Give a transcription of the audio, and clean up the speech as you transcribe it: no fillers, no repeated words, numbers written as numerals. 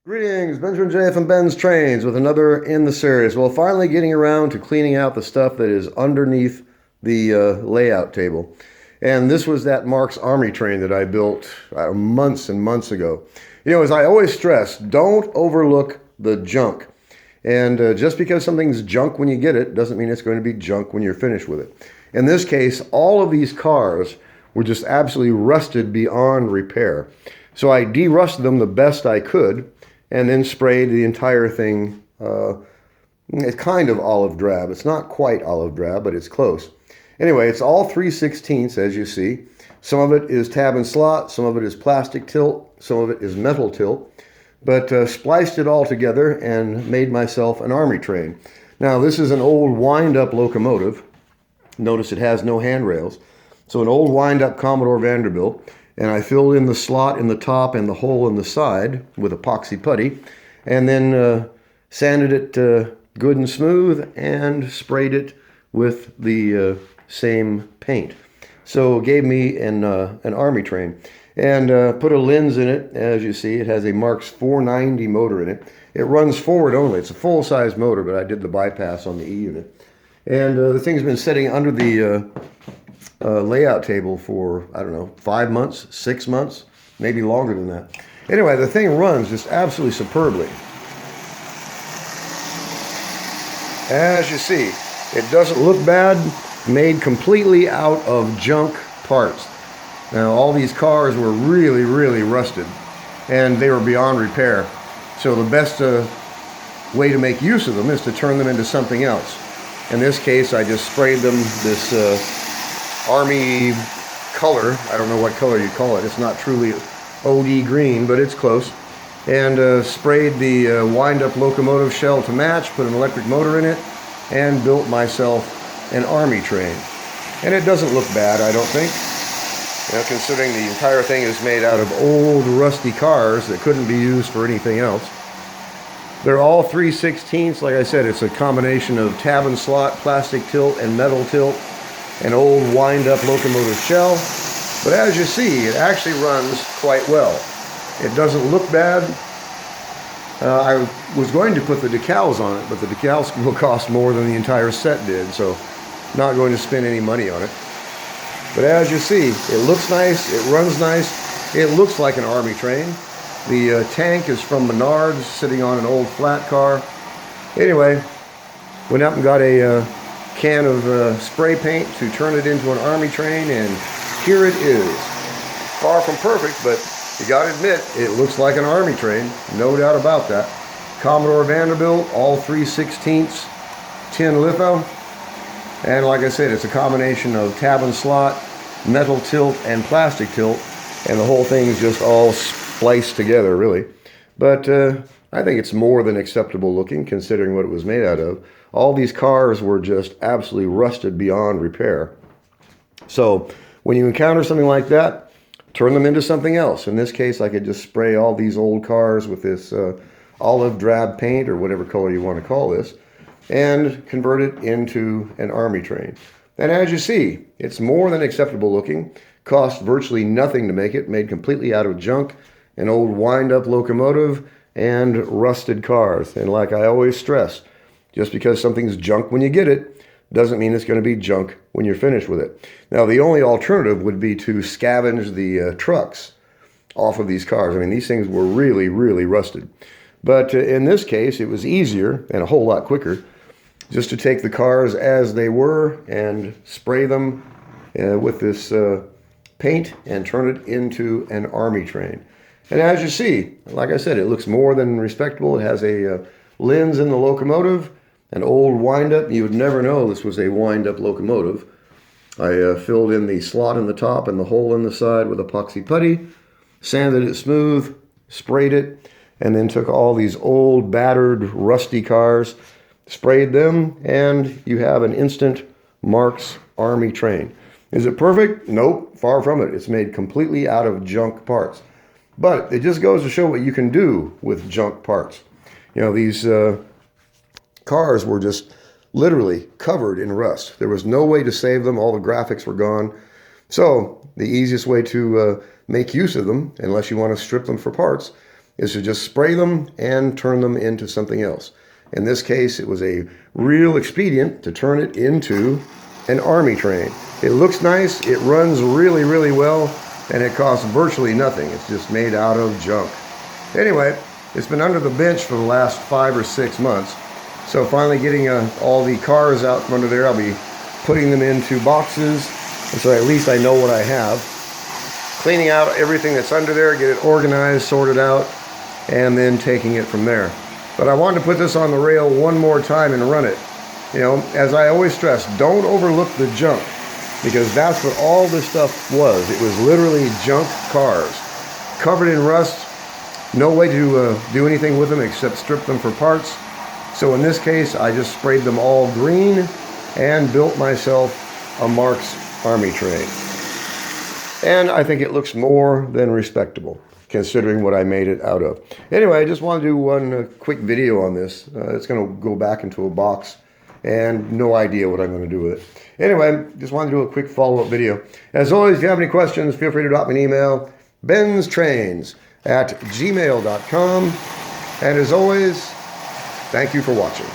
Greetings, Benjamin J from Ben's Trains with another in the series. Well, finally getting around to cleaning out the stuff that is underneath the layout table. And this was that Marx Army train that I built months and months ago. You know, as I always stress, don't overlook the junk. And just because something's junk when you get it doesn't mean it's going to be junk when you're finished with it. In this case, all of these cars were just absolutely rusted beyond repair. So I de-rusted them the best I could, and then sprayed the entire thing. It's kind of olive drab. It's not quite olive drab, but it's close. Anyway, it's all 3/16 as you see. Some of it is tab and slot, some of it is plastic tilt, some of it is metal tilt, but spliced it all together and made myself an army train. Now, this is an old wind-up locomotive. Notice it has no handrails. So an old wind-up Commodore Vanderbilt. And I filled in the slot in the top and the hole in the side with epoxy putty, and then sanded it good and smooth and sprayed it with the same paint. So it gave me an army train. And put a lens in it. As you see, it has a Marx 490 motor in it. It runs forward only. It's a full-size motor, but I did the bypass on the E unit. And the thing's been sitting under the layout table for, I don't know, 5 months, 6 months, maybe longer than that. Anyway, the thing runs just absolutely superbly. As you see, it doesn't look bad, made completely out of junk parts. Now, all these cars were really, really rusted, and they were beyond repair. So the best way to make use of them is to turn them into something else. In this case, I just sprayed them this Army color. I don't know what color you call it. It's not truly OD green, but it's close. And sprayed the wind-up locomotive shell to match, put an electric motor in it, and built myself an army train. And it doesn't look bad, I don't think. You know, considering the entire thing is made out of old, rusty cars that couldn't be used for anything else. They're all 3/16. Like I said, it's a combination of tab and slot, plastic tilt, and metal tilt. An old wind-up locomotive shell, but as you see, it actually runs quite well. It doesn't look bad. I was going to put the decals on it, but the decals will cost more than the entire set did, so not going to spend any money on it. But as you see, it looks nice, it runs nice, it looks like an army train. The tank is from Menards, sitting on an old flat car. Anyway, went out and got a can of spray paint to turn it into an army train, and here it is. Far from perfect, but you gotta admit, it looks like an army train, no doubt about that. Commodore Vanderbilt, all 3/16 tin litho, and like I said, it's a combination of tab and slot, metal tilt, and plastic tilt, and the whole thing is just all spliced together, really. But I think it's more than acceptable looking, considering what it was made out of. All these cars were just absolutely rusted beyond repair. So when you encounter something like that, turn them into something else. In this case, I could just spray all these old cars with this olive drab paint, or whatever color you want to call this, and convert it into an army train. And as you see, it's more than acceptable looking. Cost virtually nothing to make it, made completely out of junk, an old wind-up locomotive, and rusted cars. And like I always stress, just because something's junk when you get it doesn't mean it's going to be junk when you're finished with it. Now, the only alternative would be to scavenge the trucks off of these cars. I mean, these things were really, really rusted. But in this case, it was easier and a whole lot quicker just to take the cars as they were and spray them with this paint and turn it into an army train. And as you see, like I said, it looks more than respectable. It has a lens in the locomotive, an old wind-up. You would never know this was a wind-up locomotive. I filled in the slot in the top and the hole in the side with epoxy putty, sanded it smooth, sprayed it, and then took all these old, battered, rusty cars, sprayed them, and you have an instant Marx Army train. Is it perfect? Nope, far from it. It's made completely out of junk parts. But it just goes to show what you can do with junk parts. You know, these cars were just literally covered in rust. There was no way to save them. All the graphics were gone. So the easiest way to make use of them, unless you want to strip them for parts, is to just spray them and turn them into something else. In this case, it was a real expedient to turn it into an army train. It looks nice, it runs really, really well, and it costs virtually nothing. It's just made out of junk. Anyway, it's been under the bench for the last 5 or 6 months. So finally getting all the cars out from under there, I'll be putting them into boxes, and so at least I know what I have. Cleaning out everything that's under there, get it organized, sorted out, and then taking it from there. But I wanted to put this on the rail one more time and run it. You know, as I always stress, don't overlook the junk, because that's what all this stuff was. It was literally junk cars, covered in rust, no way to do anything with them except strip them for parts. So in this case, I just sprayed them all green and built myself a Marx army train. And I think it looks more than respectable, considering what I made it out of. Anyway, I just want to do one quick video on this. It's going to go back into a box, and no idea what I'm going to do with it. Anyway, just want to do a quick follow-up video. As always, if you have any questions, feel free to drop me an email, BENZTRAINZ@gmail.com. And as always, thank you for watching.